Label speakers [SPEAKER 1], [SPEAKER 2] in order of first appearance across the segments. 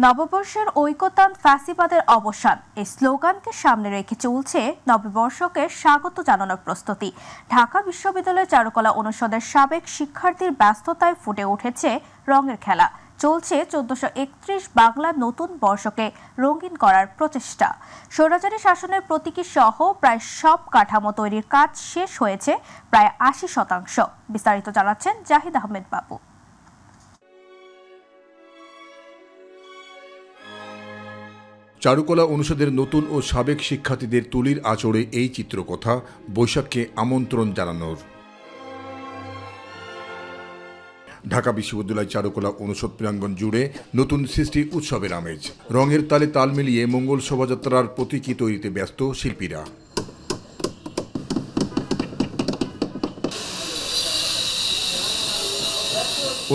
[SPEAKER 1] নববর্ষের ঐকতান ফ্যাসিবাদের অবসান এই স্লোগানকে সামনে রেখে চলছে নববর্ষকে স্বাগত জানানোর প্রস্তুতি। ঢাকা বিশ্ববিদ্যালয়ের চারুকলা অনুষদের সাবেক শিক্ষার্থীর ব্যস্ততায় ফুটে উঠেছে রঙের খেলা। চলছে 1431 বাংলা নতুন বর্ষকে রঙিন করার প্রচেষ্টা। স্বৈরাচারী শাসনের প্রতীকী সহ প্রায় সব কাঠামো তৈরির কাজ শেষ হয়েছে প্রায় 80%। বিস্তারিত জানাচ্ছেন জাহিদ আহমেদ বাবু।
[SPEAKER 2] চারুকলা অনুষদের নতুন ও সাবেক শিক্ষার্থীদের তুলির আঁচড়ে এই চিত্রকথা বৈশাখকে আমন্ত্রণ জানানোর। ঢাকা বিশ্ববিদ্যালয় চারুকলা অনুষদ প্রাঙ্গণ জুড়ে নতুন সৃষ্টি উৎসবের আমেজ। রঙের তালে তাল মিলিয়ে মঙ্গল শোভাযাত্রার প্রতীকী তৈরিতে ব্যস্ত শিল্পীরা।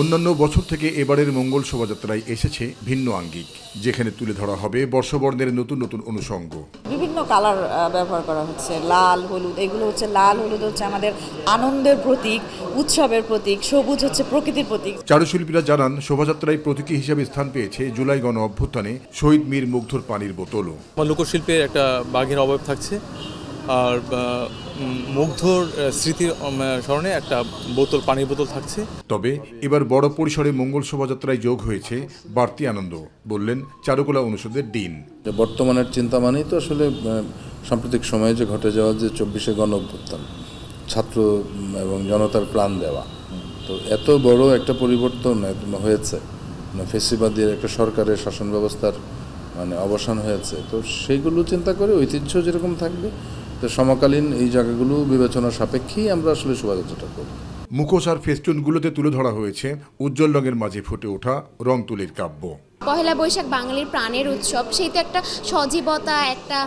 [SPEAKER 2] অন্যান্য বছর থেকে এবারের মঙ্গল শোভাযাত্রায় এসেছে ভিন্ন আঙ্গিক, যেখানে তুলে ধরা হবে বর্ষবর্ণের নতুন নতুন অনুষঙ্গ।
[SPEAKER 3] বিভিন্ন কালার ব্যবহার করা হচ্ছে, লাল হলুদ। এগুলো হচ্ছে লাল হলুদ হচ্ছে আমাদের আনন্দের প্রতীক, উৎসবের প্রতীক। সবুজ হচ্ছে প্রকৃতির প্রতীক।
[SPEAKER 2] চারুশিল্পীরা জানান, শোভাযাত্রায় প্রতীকী হিসেবে স্থান পেয়েছে জুলাই গণ অভ্যুত্থানে শহীদ মীর মুগ্ধর পানির বোতলও।
[SPEAKER 4] লোকশিল্পের একটা বাঘের অভাব থাকছে, আর মুগ্ধর স্মৃতির স্মরণে একটা পানির বোতল থাকছে।
[SPEAKER 2] তবে এবার বড় পরিসরে মঙ্গল শোভাযাত্রায় যোগ হয়েছে বাড়তি আনন্দ, বললেন চারুকলা অনুষদের ডিন।
[SPEAKER 5] বর্তমানের চিন্তা মানেই তো আসলে সাম্প্রতিক সময়ে যে ঘটে যাওয়া যে 24শে গণ অভ্যুত্থান, ছাত্র এবং জনতার প্রাণ দেওয়া, তো এত বড় একটা পরিবর্তন হয়েছে, ফেসিবাদের একটা সরকারের শাসন ব্যবস্থার অবসান হয়েছে। তো সেইগুলো চিন্তা করে ঐতিহ্য যেরকম থাকবে, তো সমকালীন এই জায়গাগুলো বিবেচনা সাপেক্ষেই আমরা আসলে শোভাযাত্রাটা করব।
[SPEAKER 2] মুখোশ আর ফেস্টুনগুলোতে তুলে ধরা হয়েছে উজ্জ্বল রঙের মাঝে ফুটে ওঠা রং তুলির কাব্য।
[SPEAKER 6] পহেলা বৈশাখ বাঙালির প্রাণের উৎসব, সেই তো একটা সজীবতা, একটা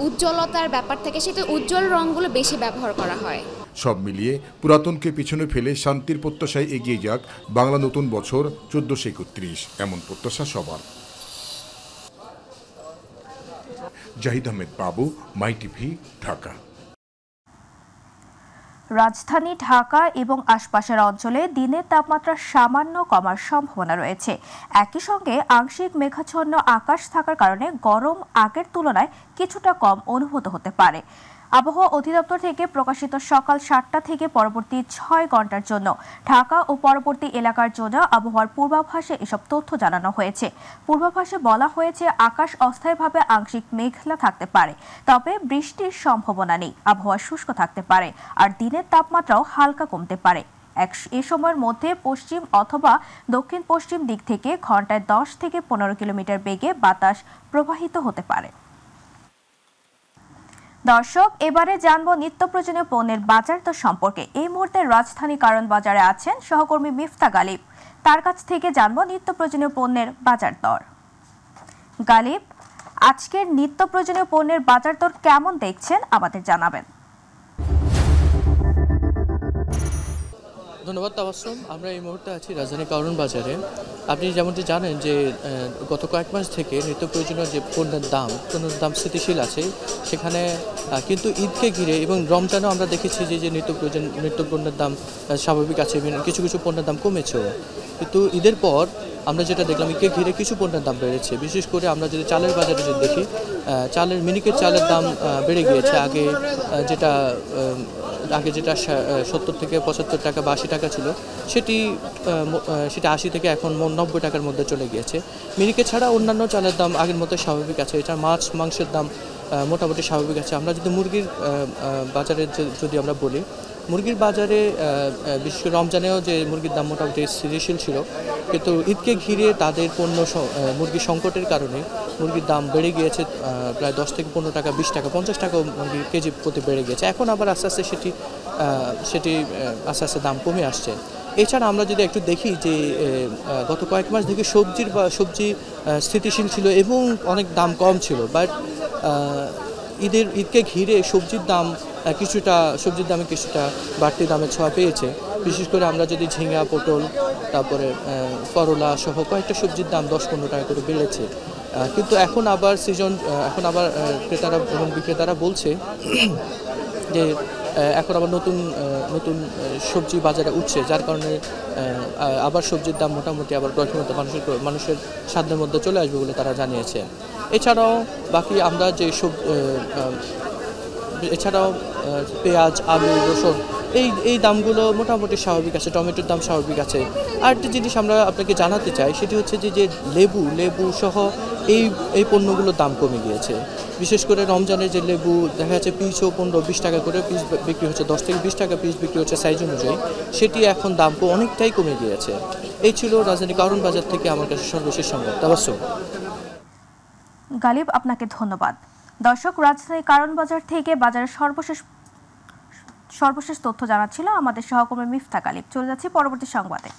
[SPEAKER 6] উজ্জ্বলতার ব্যাপার থাকে, সেই তো উজ্জ্বল রঙগুলো বেশি ব্যবহার করা হয়।
[SPEAKER 2] সব মিলিয়ে পুরাতনকে পিছনে ফেলে শান্তির প্রত্যাশায় এগিয়ে যাক বাংলা নতুন বছর 1431, এমন প্রত্যাশা সবার। জাহিদ আহমেদ বাবু, মাই টিভি, ঢাকা।
[SPEAKER 1] রাজধানী ঢাকা এবং আশপাশের অঞ্চলে দিনের তাপমাত্রা সামান্য কমার সম্ভাবনা রয়েছে। একই সঙ্গে আংশিক মেঘাচ্ছন্ন আকাশ থাকার কারণে গরম আগের তুলনায় কিছুটা কম অনুভূত হতে পারে। আবহাওয়া অধিদপ্তর থেকে প্রকাশিত সকাল 7টা থেকে পরবর্তী 6 ঘন্টার জন্য ঢাকা ও পরবর্তী এলাকার জন্য আবহাওয়ার পূর্বাভাসে এসব তথ্য জানানো হয়েছে। পূর্বাভাসে বলা হয়েছে, আকাশ অস্থায়ীভাবে আংশিক মেঘলা থাকতে পারে, তবে বৃষ্টির সম্ভাবনা নেই। আবহাওয়া শুষ্ক থাকতে পারে, আর দিনের তাপমাত্রাও হালকা কমতে পারে। এ সময়ের মধ্যে পশ্চিম অথবা দক্ষিণ পশ্চিম দিক থেকে ঘন্টায় 10 থেকে 15 কিলোমিটার বেগে বাতাস প্রবাহিত হতে পারে। দর্শক, এবারে জানবো নিত্য প্রয়োজনীয় পণ্যের বাজার দর সম্পর্কে। এই মুহূর্তে রাজধানী কারণ বাজারে আছেন সহকর্মী মিফতা গালিব। তার কাছ থেকে জানবো নিত্য প্রয়োজনীয় পণ্যের বাজার দর। গালিব, আজকের নিত্য প্রয়োজনীয় পণ্যের বাজার দর কেমন দেখছেন আমাদের জানাবেন।
[SPEAKER 4] ধন্যবাদ তাবাসসুম। আমরা এই মুহূর্তে আছি রাজধানী কারণ বাজারে। আপনি যেমনটি জানেন যে গত কয়েক মাস থেকে নিত্য প্রয়োজনীয় যে পণ্যের দাম স্থিতিশীল আছে, সেখানে কিন্তু ঈদকে ঘিরে এবং রমজানেও আমরা দেখেছি যে নিত্য পণ্যের দাম স্বাভাবিক আছে, কিছু কিছু পণ্যের দাম কমেছেও। কিন্তু ঈদের পর আমরা যেটা দেখলাম, ঈদকে ঘিরে কিছু পণ্যের দাম বেড়েছে। বিশেষ করে আমরা যদি চালের বাজারে যদি দেখি, মিনিকেট চালের দাম বেড়ে গিয়েছে। আগে যেটা 70 থেকে 75 টাকা বা 80 টাকা ছিল, সেটা 80 থেকে এখন 90 টাকার মধ্যে চলে গিয়েছে। মিনিকেট ছাড়া অন্যান্য চালের দাম আগের মতো স্বাভাবিক আছে। এটা মাংসের দাম মোটামুটি স্বাভাবিক আছে। আমরা যদি মুরগির বাজারে যদি আমরা বলি, মুরগির বাজারে বিশেষ করে রমজানেও যে মুরগির দাম মোটামুটি স্থিতিশীল ছিল, কিন্তু ঈদকে ঘিরে তাদের মুরগির সংকটের কারণে মুরগির দাম বেড়ে গিয়েছে। প্রায় 10 থেকে 15 টাকা, 20 টাকা, 50 টাকাও মুরগির কেজি প্রতি বেড়ে গিয়েছে। এখন আবার আস্তে আস্তে সেটি আস্তে আস্তে দাম কমে আসছে। এছাড়া আমরা যদি একটু দেখি যে গত কয়েক মাস থেকে সবজি স্থিতিশীল ছিল এবং অনেক দাম কম ছিল, বাট ঈদকে ঘিরে সবজির দামে কিছুটা বাড়তি দামের ছোঁয়া পেয়েছে। বিশেষ করে আমরা যদি ঝিঙা, পটল, তারপরে করলা সহ কয়েকটা সবজির দাম 10-15 টাকা করে বেড়েছে। কিন্তু এখন আবার ক্রেতারা এবং বিক্রেতারা বলছে যে এখন আবার নতুন নতুন সবজি বাজারে উঠছে, যার কারণে আবার সবজির দাম মোটামুটি আবার ক্রয়ক্ষমতা মানুষের সাধ্যের মধ্যে চলে আসবে বলে তারা জানিয়েছে। এছাড়াও বাকি আমরা যে এছাড়াও পেঁয়াজ, আলু, রসুন এই দামগুলো মোটামুটি স্বাভাবিক আছে, টমেটোর দাম স্বাভাবিক আছে। আর একটা জিনিস আমরা আপনাকে জানাতে চাই, সেটি হচ্ছে যে লেবু সহ এই পণ্যগুলোর দাম কমে গিয়েছে। বিশেষ করে রমজানের যে লেবু দেখা যাচ্ছে পিসও 15-20 টাকা করে পিস বিক্রি হচ্ছে, 10 থেকে 20 টাকা পিস বিক্রি হচ্ছে সাইজ অনুযায়ী, সেটি এখন দাম অনেকটাই কমে গিয়েছে। এই ছিল রাজধানী কারণ বাজার থেকে আমার কাছে সর্বশেষ সংবাদ। তাবাসসুম।
[SPEAKER 1] গালিব, আপনাকে ধন্যবাদ। দর্শক, রাজধানী কারণ বাজার থেকে বাজারের সর্বশেষ তথ্য জানাচ্ছিল আমাদের সহকর্মী মিফতা গালিব। চলে যাচ্ছি পরবর্তী সংবাদে।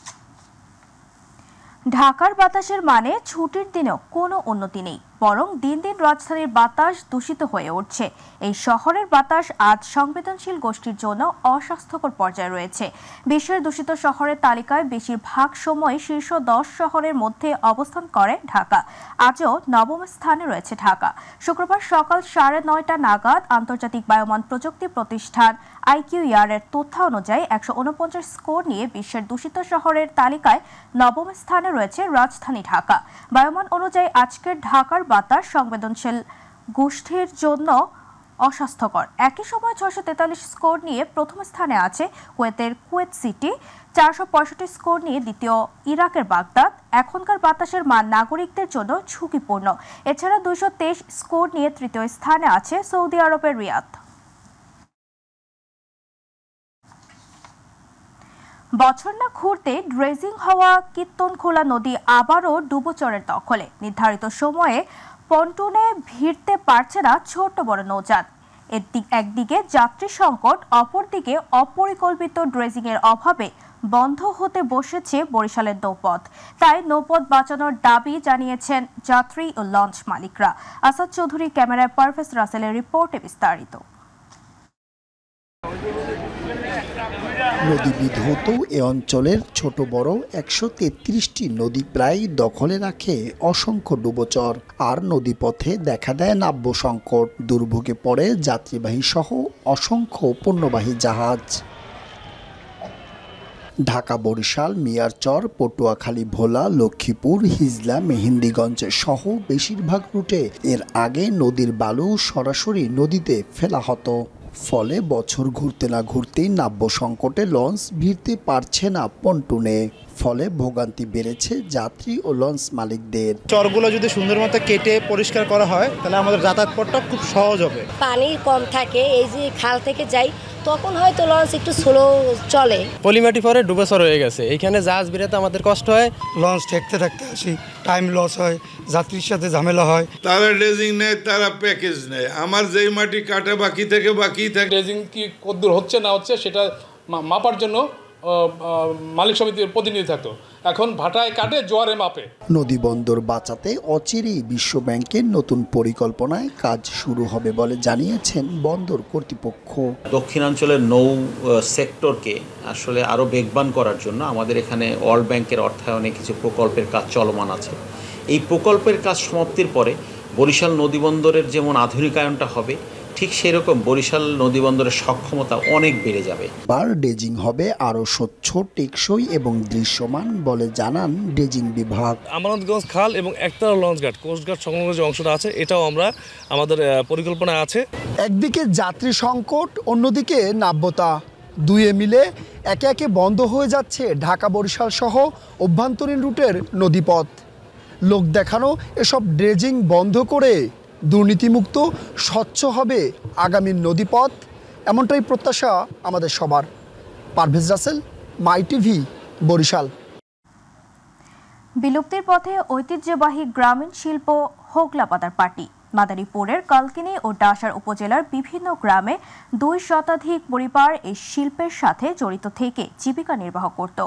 [SPEAKER 1] ঢাকার বাতাসের মানে ছুটির দিনেও কোনো উন্নতি নেই, বরং দিন দিন রাজধানীর বাতাস দূষিত হয়ে উঠছে। এই শহরের বাতাস আজ সংবেদনশীল গোষ্ঠীর জন্য অস্বাস্থ্যকর পর্যায়ে রয়েছে। বিশ্বের দূষিত শহরের তালিকায় বেশিরভাগ সময় শীর্ষ 10 শহরের মধ্যে অবস্থান করে ঢাকা। আজও নবম স্থানে রয়েছে ঢাকা। শুক্রবার সকাল 9:30 নাগাদ আন্তর্জাতিক বায়ুমান প্রযুক্তি প্রতিষ্ঠান IQER এর তথ্য অনুযায়ী 149 স্কোর নিয়ে বিশ্বের দূষিত শহরের তালিকায় নবম স্থানে রয়েছে রাজধানী ঢাকা। বায়ুমান অনুযায়ী আজকের ঢাকার বাতাস সংবেদনশীল গোষ্ঠীর জন্য অস্বাস্থ্যকর। একই সময় 643 স্কোর নিয়ে প্রথম স্থানে আছে কুয়েতের কুয়েত সিটি, 465 স্কোর নিয়ে দ্বিতীয় ইরাকের বাগদাদ। এখনকার বাতাসের মান নাগরিকদের জন্য ঝুঁকিপূর্ণ। এছাড়া 223 স্কোর নিয়ে তৃতীয় স্থানে আছে সৌদি আরবের রিয়াদ। বছর না ঘুরতে ড্রেজিং হওয়া কীর্তনখোলা নদী আবারও ডুবোচরের দখলে। নির্ধারিত সময়ে পন্টুনে ভিড়তে পারছে না ছোট বড় নৌযান। একদিকে যাত্রী সংকট, অপরদিকে অপরিকল্পিত ড্রেজিংয়ের অভাবে বন্ধ হতে বসেছে বরিশালের নৌপথ। তাই নৌপথ বাঁচানোর দাবি জানিয়েছেন যাত্রী ও লঞ্চ মালিকরা। আসাদ চৌধুরী ক্যামেরায় পারভেজ রাসেলের রিপোর্টে বিস্তারিত।
[SPEAKER 7] নদী বিধৌত এ অঞ্চলের ছোট বড় 133টি নদী প্রায় দখলে রাখে অসংখ্য ডুবোচর। আর নদীপথে দেখা দেয় নাব্য সংকট, দুর্ভোগে পড়ে যাত্রীবাহী সহ অসংখ্য পণ্যবাহী জাহাজ। ঢাকা, বরিশাল, মিয়ারচর, পটুয়াখালী, ভোলা, লক্ষ্মীপুর, হিজলা, মেহেন্দিগঞ্জ সহ বেশিরভাগ রুটে এর আগে নদীর বালু সরাসরি নদীতে ফেলা হতো। ফলে বছর ঘুরতে না ঘুরতেই নাব্য সংকটে লঞ্চ ভিড়তে পারছে না পন্টুনে। ফলে ভোগান্তি বেড়েছে যাত্রী ও লঞ্চ মালিকদের।
[SPEAKER 8] চরগুলো যদি সুন্দর মতো কেটে পরিষ্কার করা হয় তাহলে আমাদের যাতায়াত পথটা খুব সহজ হবে।
[SPEAKER 9] পানি কম থাকে, এই যে খাল থেকে যাই তখন হয়তো লঞ্চ একটু স্লো চলে।
[SPEAKER 10] পলিমাটি পরে ডুবেচর হয়ে গেছে, এইখানে জাহাজ বেরোতে আমাদের কষ্ট হয়।
[SPEAKER 11] লঞ্চ ঠেকতে আসি, টাইম লস হয়, যাত্রীর সাথে ঝামেলা হয়।
[SPEAKER 12] তারা ড্রেজিং নেয়, তারা প্যাকেজ নেয়। আমার যেই মাটি কাটে বাকি থাকে।
[SPEAKER 13] ড্রেজিং কি কতদূর হচ্ছে না হচ্ছে সেটা মাপার জন্য মালিক সমিতির প্রতিনিধি থাকতো, এখন ভাটায় কাটে, জোয়ারে মাপে।
[SPEAKER 7] নদী বন্দর বাঁচাতে অচিরেই বিশ্ব ব্যাংকের নতুন পরিকল্পনায় কাজ শুরু হবে বলে জানিয়েছেন বন্দর কর্তৃপক্ষ।
[SPEAKER 14] দক্ষিণাঞ্চলের নৌ সেক্টরকে আসলে আরও বেগবান করার জন্য আমাদের এখানে ওয়ার্ল্ড ব্যাংকের অর্থায়নে কিছু প্রকল্পের কাজ চলমান আছে। এই প্রকল্পের কাজ সমাপ্তির পরে বরিশাল নদীবন্দরের যেমন আধুনিকায়নটা হবে, ঠিক সেরকম বরিশাল নদীবন্দরের সক্ষমতা অনেক বেড়ে যাবে।
[SPEAKER 7] বার ড্রেজিং হবে আরও স্বচ্ছ, টেকসই এবং দৃশ্যমান বলে জানান ড্রেজিং বিভাগ।
[SPEAKER 13] আমানতগঞ্জ খাল এবং একতলা লঞ্চঘাট, কোস্টগার্ড সংলগ্ন যে অংশটা আছে, এটাও আমরা আমাদের পরিকল্পনায় আছে।
[SPEAKER 7] একদিকে যাত্রী সংকট, অন্যদিকে নাব্যতা, দুয়ে মিলে একে একে বন্ধ হয়ে যাচ্ছে ঢাকা বরিশাল সহ অভ্যন্তরীণ রুটের নদীপথ। লোক দেখানো এসব ড্রেজিং বন্ধ করে দুর্নীতিমুক্ত, স্বচ্ছ হবে আগামীর নদীপথ, এমনটাই প্রত্যাশা আমাদের সবার। পারভেজ রাসেল, মাই টিভি, বরিশাল।
[SPEAKER 1] বিলুপ্তির পথে ঐতিহ্যবাহী গ্রামীণ শিল্প হোগলা পাতার পাটি। মাদারীপুরের কালকিনি ও ডাসার উপজেলার বিভিন্ন গ্রামে 2 শতাধিক পরিবার এই শিল্পের সাথে জড়িত থেকে জীবিকা নির্বাহ করত।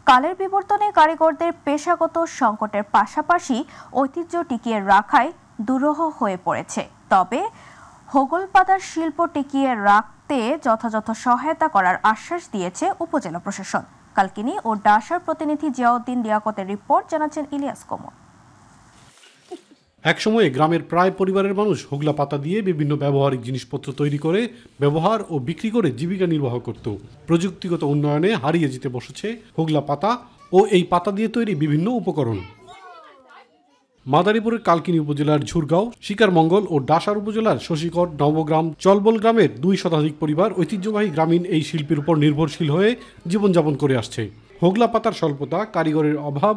[SPEAKER 1] কালের বিবর্তনে কারিগরদের পেশাগত সংকটের পাশাপাশি ঐতিহ্য টিকিয়ে রাখায় দুরূহ হয়ে পড়েছে। তবে হোগলপাতার শিল্প টিকিয়ে রাখতে যথাযথ সহায়তা করার আশ্বাস দিয়েছে উপজেলা প্রশাসন। কালকিনি ও ডাসার প্রতিনিধি জিয়াউদ্দিন লিয়াকতের রিপোর্ট জানাচ্ছেন ইলিয়াস কোমর।
[SPEAKER 15] একসময়ে গ্রামের প্রায় পরিবারের মানুষ হোগলা পাতা দিয়ে বিভিন্ন ব্যবহারিক জিনিসপত্র তৈরি করে ব্যবহার ও বিক্রি করে জীবিকা নির্বাহ করত। প্রযুক্তিগত উন্নয়নে হারিয়ে যেতে বসেছে হোগলা পাতা ও এই পাতা দিয়ে তৈরি বিভিন্ন উপকরণ। মাদারীপুরের কালকিনি উপজেলার ঝুরগাঁও, শিকারমঙ্গল ও ডাসার উপজেলার শশীকর, নবগ্রাম, চলবল গ্রামের 2 শতাধিক পরিবার ঐতিহ্যবাহী গ্রামীণ এই শিল্পের উপর নির্ভরশীল হয়ে জীবনযাপন করে আসছে। হোগলা পাতার স্বল্পতা, কারিগরের অভাব,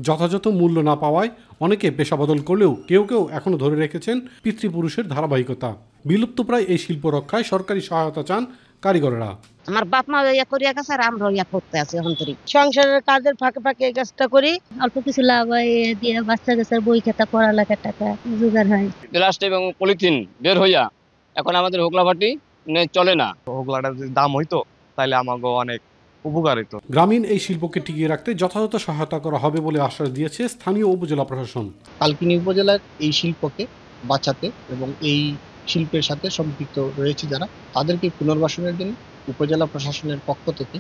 [SPEAKER 15] যথাযথ মূল্য না পাওয়ায় অনেকে পেশা বদল করলেও কেউ কেউ এখনও ধরে রেখেছেন পিতৃপুরুষের ধারাবাহিকতা। বিলুপ্তপ্রায় এই শিল্প রক্ষায় সরকারি সহায়তা চান কারিগরেরা।
[SPEAKER 16] আমার বাপ মা ইয়া করিয়া গেছে আর আমরা ইয়া করতে আছি এখন থেকে সংসারের কাজের ফাঁকে ফাঁকে এই কাজটা করি, অল্প কিছু লাভ হয় দিয়ে বাচ্চা কাচ্চার বই খাতা পড়ালেখার টাকা জোগাড় হয়।
[SPEAKER 17] প্লাস্টিক এবং পলিথিন বের হইয়া এখন আমাদের হোগলা ভাটি চলে না।
[SPEAKER 18] হোগলাটার যদি দাম হইতো তাহলে আমাকে অনেক উপকারিত।
[SPEAKER 15] গ্রামীণ এই শিল্পকে টিকিয়ে রাখতে যথাযথ সহায়তা করা হবে বলে আশ্বাস দিয়েছে স্থানীয় উপজেলা প্রশাসন।
[SPEAKER 19] কালকিনি উপজেলার এই শিল্পকে বাঁচাতে এবং এই শিল্পের সাথে সম্পৃক্ত রয়েছে যারা, তাদেরকে পুনর্বাসনের জন্য উপজেলা প্রশাসনের পক্ষ থেকে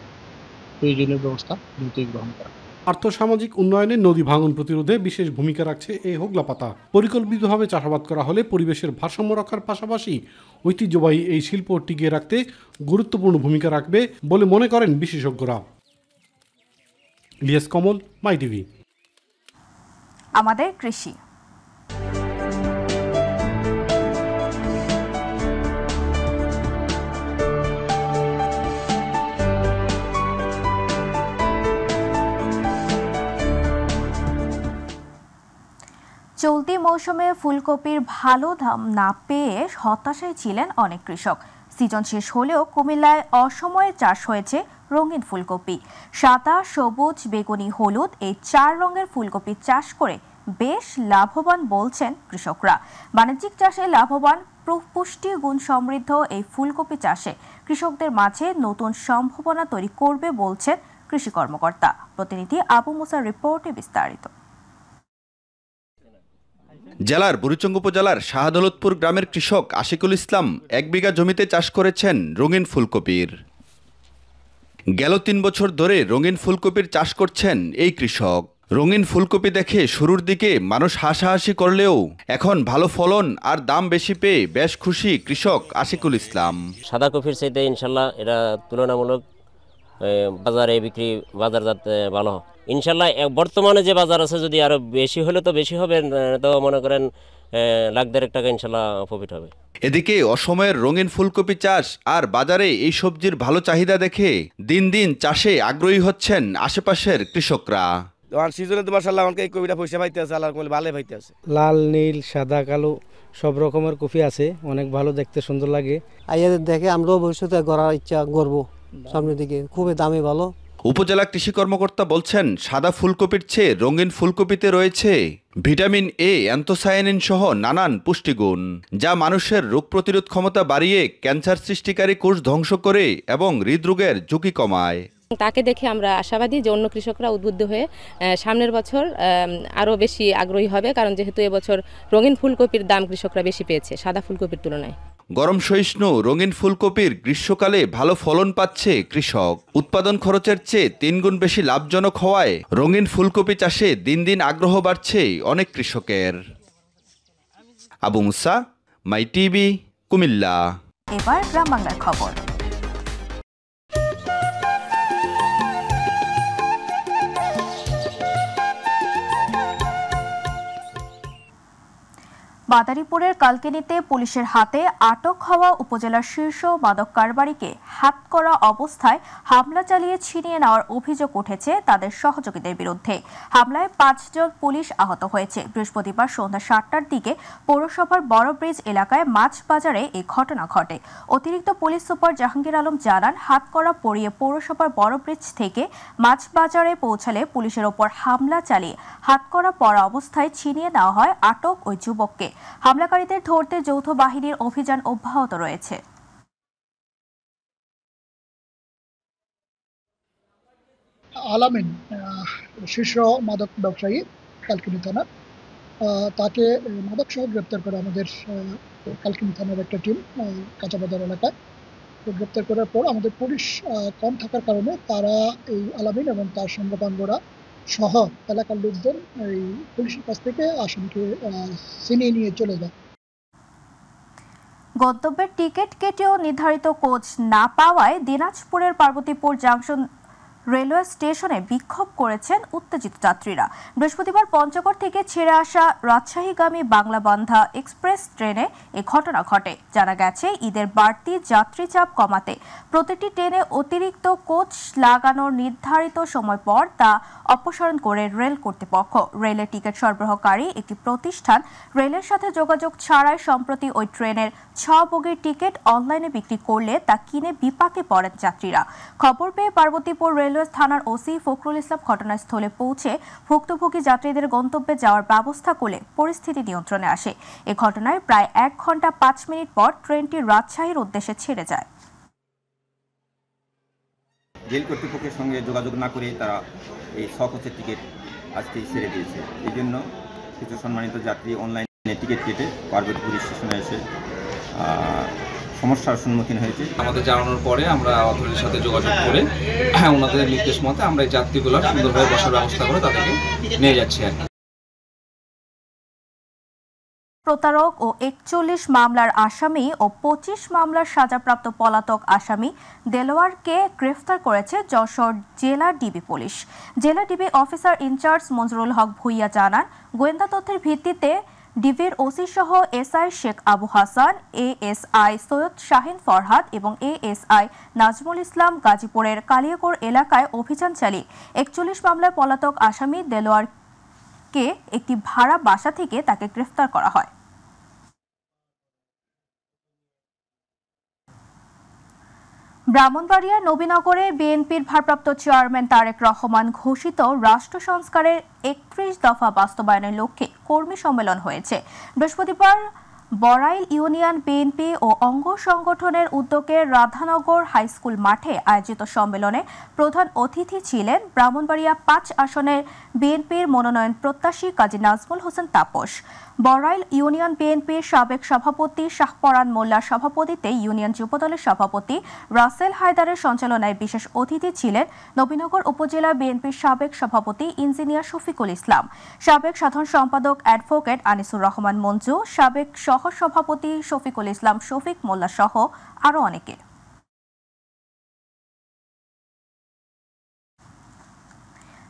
[SPEAKER 19] প্রয়োজনীয় ব্যবস্থা দ্রুতই গ্রহণ করা।
[SPEAKER 15] আর্থসামাজিক উন্নয়নে নদী ভাঙন প্রতিরোধে বিশেষ ভূমিকা রাখছে এই হোগলা পাতা। পরিকল্পিতভাবে চাষাবাদ করা হলে পরিবেশের ভারসাম্য রক্ষার পাশাপাশি ঐতিহ্যবাহী এই শিল্প টিকিয়ে রাখতে গুরুত্বপূর্ণ ভূমিকা রাখবে বলে মনে করেন বিশেষজ্ঞরা। ইলিয়াস কমল, মাই টিভি।
[SPEAKER 1] আমাদের কৃষি। চলতি মৌসুমে ফুলকপির ভালো দাম না পেয়ে হতাশায় ছিলেন অনেক কৃষক। সিজন শেষ হলেও কুমিল্লায় অসময়ে চাষ হয়েছে রঙিন ফুলকপি। সাদা, সবুজ, বেগুনি, হলুদ এই 4 রঙের ফুলকপি চাষ করে বেশ লাভবান বলছেন কৃষকরা। বাণিজ্যিক চাষে লাভবান, পুষ্টি গুণ সমৃদ্ধ এই ফুলকপি চাষে কৃষকদের মাঝে নতুন সম্ভাবনা তৈরি করবে বলছেন কৃষি কর্মকর্তা। প্রতিনিধি আবু মুসার রিপোর্টে বিস্তারিত।
[SPEAKER 20] জেলার বুড়িচং উপজেলার শাহদৌলতপুর গ্রামের কৃষক আশিকুল ইসলাম 1 বিঘা জমিতে চাষ করেছেন রঙিন ফুলকপির। গেল 3 বছর ধরে রঙিন ফুলকপির চাষ করছেন এই কৃষক। রঙিন ফুলকপি দেখে শুরুর দিকে মানুষ হাসাহাসি করলেও এখন ভালো ফলন আর দাম বেশি পেয়ে বেশ খুশি কৃষক আশিকুল ইসলাম।
[SPEAKER 21] সাদা কপির চাইতে ইনশাল্লাহ এটা তুলনামূলক বাজারে বিক্রি বাজারজাত ভালো। ইনশাল্লাহ বর্তমানে যে বাজার আছে যদি আরো বেশি হলে তো বেশি হবে, তো মনে করেন লাখ-দেড়েক টাকা ইনশাল্লাহ প্রফিট হবে।
[SPEAKER 20] এদিকে অসময়ের রঙিন ফুলকপি চাষ আর বাজারে এই সবজির ভালো চাহিদা দেখে দিন দিন চাষে আগ্রহী হচ্ছেন আশেপাশের কৃষকরা।
[SPEAKER 22] সিজনে তো মাশাআল্লাহ অনেক কপিটা পয়সা পাইতে আছে, আল্লাহর কোলে ভালো পাইতে আছে।
[SPEAKER 23] লাল, নীল, সাদা, কালো সব রকমের কপি আছে, অনেক ভালো দেখতে সুন্দর লাগে।
[SPEAKER 24] আইয়াদের দেখে আমরাও ভবিষ্যতে করার ইচ্ছা করব সামনের দিকে, খুবই দামে ভালো।
[SPEAKER 20] উপজেলা কৃষি কর্মকর্তা বলছেন সাদা ফুলকপির চেয়ে রঙিন ফুলকপিতে রয়েছে ভিটামিন এ, অ্যান্থোসায়ানিন সহ নানান পুষ্টিগুণ, যা মানুষের রোগ প্রতিরোধ ক্ষমতা বাড়িয়ে ক্যান্সার সৃষ্টিকারী কোষ ধ্বংস করে এবং হৃদরোগের ঝুঁকি কমায়।
[SPEAKER 25] তাকে দেখে আমরা আশাবাদী যে অন্য কৃষকরা উদ্বুদ্ধ হয়ে সামনের বছর আরও বেশি আগ্রহী হবে, কারণ যেহেতু এবছর রঙিন ফুলকপির দাম কৃষকরা বেশি পেয়েছে সাদা ফুলকপির তুলনায়।
[SPEAKER 20] গরম সহিষ্ণু রঙিন ফুলকপির গ্রীষ্মকালে ভালো ফলন পাচ্ছে কৃষক। উৎপাদন খরচের চেয়ে 3 গুণ বেশি লাভজনক হওয়ায় রঙিন ফুলকপি চাষে দিন দিন আগ্রহ বাড়ছে অনেক কৃষকের। আবু মুসা, মাই টিভি, কুমিল্লা।
[SPEAKER 1] এবার গ্রাম বাংলার খবর। মাদারীপুরের কালকিনিতে পুলিশের হাতে আটক হওয়া উপজেলার শীর্ষ মাদক কারবারিকে হাতকড়া অবস্থায় হামলা চালিয়ে ছিনিয়ে নেওয়ার অভিযোগ উঠেছে তাদের সহযোগীদের বিরুদ্ধে। হামলায় 5 জন পুলিশ আহত হয়েছে। বৃহস্পতিবার সন্ধ্যা 7টার দিকে পৌরসভার বড় ব্রিজ এলাকায় মাছ বাজারে এই ঘটনা ঘটে। অতিরিক্ত পুলিশ সুপার জাহাঙ্গীর আলম জানান, হাতকড়া পরিয়ে পৌরসভার বড় ব্রিজ থেকে মাছ বাজারে পৌঁছালে পুলিশের ওপর হামলা চালিয়ে হাতকড়া পরা অবস্থায় ছিনিয়ে নেওয়া হয় আটক ওই যুবককে। হামলাকারীদের ধরতে যৌথ বাহিনীর অভিযান অব্যাহত রয়েছে।
[SPEAKER 26] আলামিন শীর্ষ মাদক ব্যবসায়ী কালকিনি থানা, তাকে মাদক সহ গ্রেপ্তার করে আমাদের কালকিনি থানার একটা টিম কাঁচাবাজার এলাকায়। গ্রেপ্তার করার পর আমাদের পুলিশ কম থাকার কারণে তারা এই আলামিন এবং তার সঙ্গপাঙ্গরা সহ এলাকার লোকজন এই পুলিশের কাছ থেকে আসামিকে ছিনিয়ে নিয়ে চলে যায়।
[SPEAKER 1] গন্তব্যের টিকিট কেটেও নির্ধারিত কোচ না পাওয়ায় দিনাজপুরের পার্বতীপুর জাংশন রেলওয়ে স্টেশনে বিক্ষোভ করেছেন উত্তেজিত যাত্রীরা। বৃহস্পতিবার পঞ্চগড় থেকে ছেড়ে আসা রাজশাহীগামী বাংলাবান্ধা এক্সপ্রেস ট্রেনে এ ঘটনা ঘটে। জানা গেছে, ঈদের বাড়তি যাত্রী চাপ কমাতে প্রতিটি ট্রেনে অতিরিক্ত কোচ লাগানোর নির্ধারিত সময় পর তা অপসারণ করে রেল কর্তৃপক্ষ। রেলের টিকিট সরবরাহকারী একটি প্রতিষ্ঠান রেলের সাথে যোগাযোগ ছাড়াই সম্প্রতি ওই ট্রেনের 6 বগির টিকিট অনলাইনে বিক্রি করলে তা কিনে বিপাকে পড়েন যাত্রীরা। খবর পেয়ে পার্বতীপুর রেলওয়ে থানার ওসি ফখরুল ইসলাম ঘটনাস্থলে পৌঁছে ভুক্তভোগী যাত্রীদের গন্তব্যে যাওয়ার ব্যবস্থা করলে পরিস্থিতি নিয়ন্ত্রণে আসে। এ ঘটনায় প্রায় 1 ঘন্টা 5 মিনিট পর ট্রেনটি রাজশাহীর উদ্দেশ্যে ছেড়ে যায়।
[SPEAKER 2] রেল কর্তৃপক্ষের সঙ্গে যোগাযোগ না করে তারা এই সহকোচের টিকিট আজকে ছেড়ে দিয়েছে। এই জন্য কিছু সম্মানিত যাত্রী অনলাইনে টিকিট কেটে পার্বতীপুর স্টেশনে এসে সমস্যার সম্মুখীন হয়েছে।
[SPEAKER 3] আমাদের জানানোর পরে আমরা অথরিটির সাথে যোগাযোগ করে ওনাদের নির্দেশ মতে আমরা এই যাত্রীগুলো সুন্দরভাবে বসার ব্যবস্থা করে তাদেরকে নিয়ে যাচ্ছি আর কি।
[SPEAKER 1] প্রতারক ও 41 মামলার আসামি ও 25 মামলার সাজাপ্রাপ্ত পলাতক আসামি দেলোয়ারকে গ্রেফতার করেছে যশোর জেলা ডিবি পুলিশ। জেলা ডিবি অফিসার ইনচার্জ মঞ্জুরুল হক ভুইয়া জানান, গোয়েন্দা তথ্যের ভিত্তিতে ডিবির ওসি সহ এসআই শেখ আবু হাসান, এএসআই সৈয়দ শাহিন ফরহাদ এবং এএসআই নাজমুল ইসলাম গাজীপুরের কালিয়াকোর এলাকায় অভিযান চালিয়ে 41 মামলায় পলাতক আসামি দেলোয়ারকে একটি ভাড়া বাসা থেকে তাকে গ্রেফতার করা হয়। ব্রাহ্মণবাড়িয়ার নবীনগরে বিএনপির ভারপ্রাপ্ত চেয়ারম্যান তারেক রহমান ঘোষিত রাষ্ট্র সংস্কারের 31 দফা বাস্তবায়নের লক্ষ্যে কর্মী সম্মেলন হয়েছে। বৃহস্পতিবার বড়াইল ইউনিয়ন বিএনপি ও অঙ্গ সংগঠনের উদ্যোগে রাধানগর হাইস্কুল মাঠে আয়োজিত সম্মেলনে প্রধান অতিথি ছিলেন ব্রাহ্মণবাড়িয়া 5 আসনের বিএনপির মনোনয়ন প্রত্যাশী কাজী নাজমুল হোসেন তাপস। বড়াইল ইউনিয়ন বিএনপির সাবেক সভাপতি শাহপরান মোল্লার সভাপতিত্বে ইউনিয়ন যুবদলের সভাপতি রাসেল হায়দারের সঞ্চালনায় বিশেষ অতিথি ছিলেন নবীনগর উপজেলা বিএনপির সাবেক সভাপতি ইঞ্জিনিয়ার শফিকুল ইসলাম, সাবেক সাধারণ সম্পাদক অ্যাডভোকেট আনিসুর রহমান মঞ্জু, সাবেক সহসভাপতি শফিকুল ইসলাম শফিক মোল্লা সহ আরও অনেকে।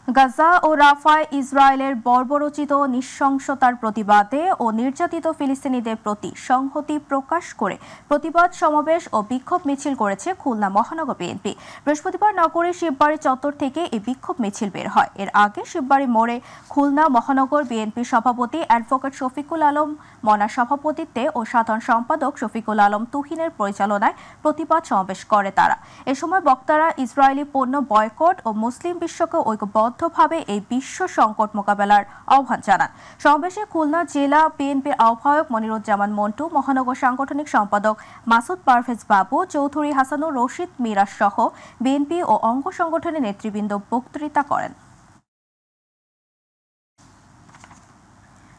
[SPEAKER 1] গাজা ও রাফায় ইসরায়েলের বর্বরোচিত নৃশংসতার প্রতিবাদে ও নির্যাতিত ফিলিস্তিনিদের প্রতি সংহতি প্রকাশ করে প্রতিবাদ সমাবেশ ও বিক্ষোভ মিছিল করেছে খুলনা মহানগর বিএনপি। বৃহস্পতিবার নগরীর শিববাড়ি চত্বর থেকে এই বিক্ষোভ মিছিল বের হয়। এর আগে শিববাড়ি মোড়ে খুলনা মহানগর বিএনপির সভাপতি অ্যাডভোকেট শফিকুল আলম মনার সভাপতিত্বে ও সাধারণ সম্পাদক শফিকুল আলম তুহিনের পরিচালনায় প্রতিবাদ সমাবেশ করে তারা। এ সময় বক্তারা ইসরায়েলি পণ্য বয়কট ও মুসলিম বিশ্বকে ঐক্যবদ্ধভাবে এই বিশ্ব সংকট মোকাবেলার আহ্বান জানান। সমাবেশে খুলনা জেলা বিএনপির আহ্বায়ক মনিরুজ্জামান মন্টু, মহানগর সাংগঠনিক সম্পাদক মাসুদ পারভেজ বাবু, চৌধুরী হাসানুর রশিদ মিরাজ সহ বিএনপি ও অঙ্গ সংগঠনের নেতৃবৃন্দ বক্তৃতা করেন।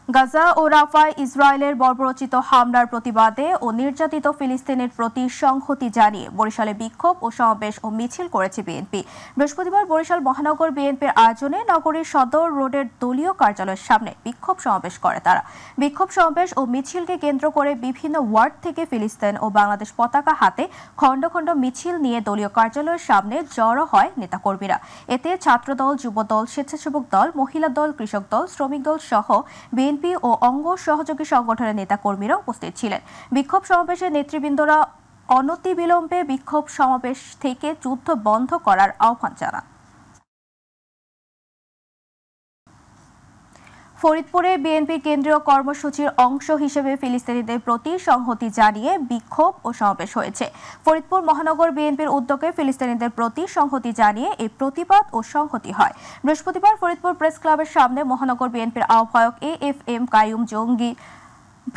[SPEAKER 1] গাজা ও রাফায় ইসরায়েলের বর্বরোচিত হামলার প্রতিবাদে ও নির্যাতিত ফিলিস্তিনের প্রতি সংহতি জানিয়ে বরিশালে বিক্ষোভ ও সমাবেশ ও মিছিল করেছে বিএনপি। বৃহস্পতিবার বরিশাল মহানগর বিএনপির আয়োজনে নগরীর সদর রোডের দলীয় কার্যালয়ের সামনে বিক্ষোভ সমাবেশ করে তারা। বিক্ষোভ সমাবেশ ও মিছিলকে কেন্দ্র করে বিভিন্ন ওয়ার্ড থেকে ফিলিস্তিন ও বাংলাদেশ পতাকা হাতে খণ্ড খণ্ড মিছিল নিয়ে দলীয় কার্যালয়ের সামনে জড়ো হয় নেতাকর্মীরা। এতে ছাত্রদল, যুবদল, স্বেচ্ছাসেবক দল, মহিলা দল, কৃষক দল, শ্রমিক দল সহ বিএনপি ও অঙ্গ সহযোগী সংগঠনের নেতাকর্মীরা উপস্থিত ছিলেন। বিক্ষোভ সমাবেশে নেতৃবৃন্দরা অনতিবিলম্বে বিক্ষোভ সমাবেশ থেকে যুদ্ধ বন্ধ করার আহ্বান জানান। ফরিদপুরে বিএনপির কেন্দ্রীয় কর্মসূচির অংশ হিসেবে ফিলিস্তিনিদের প্রতি সংহতি জানিয়ে বিক্ষোভ ও সমাবেশ হয়েছে। ফরিদপুর মহানগর বিএনপির উদ্যোগে ফিলিস্তিনিদের প্রতি সংহতি জানিয়ে এই প্রতিবাদ ও সংহতি হয়। বৃহস্পতিবার ফরিদপুর প্রেস ক্লাবের সামনে মহানগর বিএনপির আহ্বায়ক AFM কাইয়ুম জঙ্গি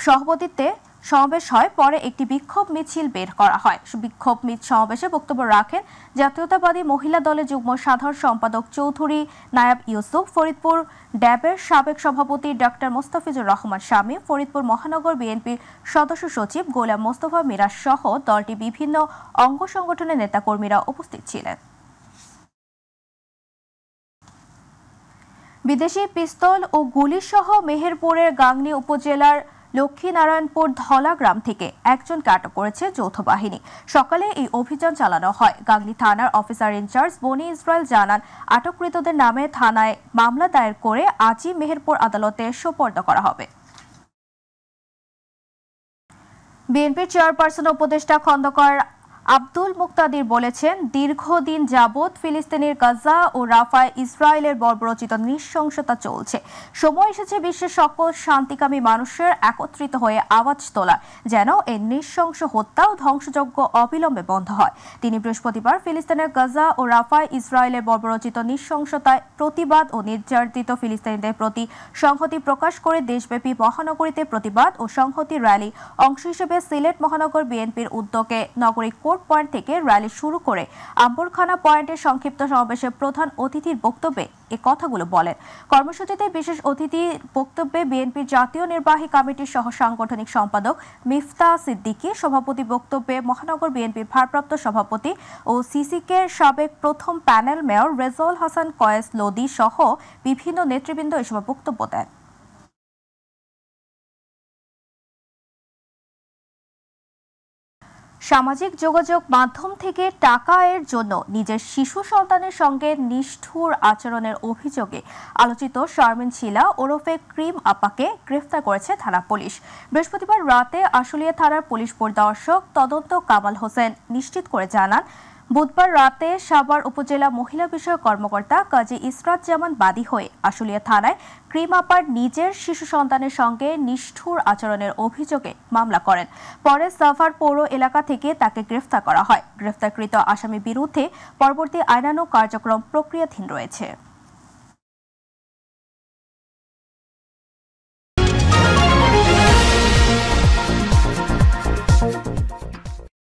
[SPEAKER 1] সভাপতিত্বে সমাবেশ হয়। পরে একটি বিক্ষোভ মিছিল বের করা হয়। বিক্ষোভ সমাবেশে বক্তব্য রাখেন জাতীয়তাবাদী মহিলা দলের যুগ্ম সাধারণ সম্পাদক চৌধুরী নায়াব ইউসুফ, ফরিদপুর ড্যাবের সাবেক সভাপতি ডক্টর মোস্তাফিজুর রহমান শামী, ফরিদপুর মহানগর বিএনপির সদস্য সচিব গোলাম মোস্তফা মিরাজ সহ দলটির বিভিন্ন অঙ্গ সংগঠনের নেতাকর্মীরা উপস্থিত ছিলেন। বিদেশি পিস্তল ও গুলিসহ মেহেরপুরের গাংনী উপজেলার লক্ষ্মীনারায়ণপুর ধলা গ্রাম থেকে একজনকে আটক করেছে যৌথ বাহিনী। সকালে এই অভিযান চালানো হয়। গাংনী থানার অফিসার ইনচার্জ বনি ইসরায়েল জানান, আটককৃতদের নামে থানায় মামলা দায়ের করে আজই মেহেরপুর আদালতে সোপর্দ করা হবে। বিএনপির চেয়ারপারসন উপদেষ্টা খন্দকার আব্দুল মুক্তাদির বলেছেন, দীর্ঘদিন যাবৎ ফিলিস্তিনের গাজা ও রাফায় ইসরায়েলের বর্বরোচিত নৃশংসতা চলছে। সময় এসেছে বিশ্বের সকল শান্তিকামী মানুষের একত্রিত হয়ে আওয়াজ তোলা, যেন এই নৃশংস হত্যা ও ধ্বংসযজ্ঞ অবিলম্বে বন্ধ হয়। তিনি বৃহস্পতিবার ফিলিস্তিনের গাজা ও রাফায় ইসরায়েলের বর্বরোচিত নৃশংসতায় প্রতিবাদ ও নির্যাতিত ফিলিস্তিনিদের প্রতি সংহতি প্রকাশ করে দেশব্যাপী মহানগরীতে প্রতিবাদ ও সংহতি র্যালি অংশ হিসেবে সিলেট মহানগর বিএনপির উদ্যোগে নগরী পয়েন্ট থেকে র্যালি শুরু করে আম্বরখানা পয়েন্টের সংক্ষিপ্ত সমাবেশে প্রধান অতিথির বক্তব্যে এ কথাগুলো বলেন। কর্মসূচিতে বিশেষ অতিথির বক্তব্যে বিএনপির জাতীয় নির্বাহী কমিটির সহ সাংগঠনিক সম্পাদক মিফতা সিদ্দিকী, সভাপতি বক্তব্যে মহানগর বিএনপির ভারপ্রাপ্ত সভাপতি ও সিসিকের সাবেক প্রথম প্যানেল মেয়র রেজাউল হাসান কয়েস লোদি সহ বিভিন্ন নেতৃবৃন্দ এ সময় বক্তব্য দেন। সামাজিক যোগাযোগ মাধ্যম থেকে টাকা আয়ের জন্য নিজের শিশু সন্তানের সঙ্গে নিষ্ঠুর আচরণের অভিযোগে আলোচিত শারমিন শিলা ওরফে ক্রিম আপাকে গ্রেফতার করেছে থানা পুলিশ। বৃহস্পতিবার রাতে আশুলিয়া থানার পুলিশ পরিদর্শক তদন্ত কামাল হোসেন নিশ্চিত করে জানান, বুধবার রাতে সাভার উপজেলা মহিলা বিষয়ক কর্মকর্তা কাজী ইসরাত জামান বাদী হয়ে আশুলিয়া থানায় ক্রিম আপার নিজের শিশু সন্তানের সঙ্গে নিষ্ঠুর আচরণের অভিযোগে মামলা করেন। পরে সাভার পৌর এলাকা থেকে তাকে গ্রেফতার করা হয়। গ্রেফতারকৃত আসামি বিরুদ্ধে পরবর্তী আইনানুগ কার্যক্রম প্রক্রিয়াধীন রয়েছে।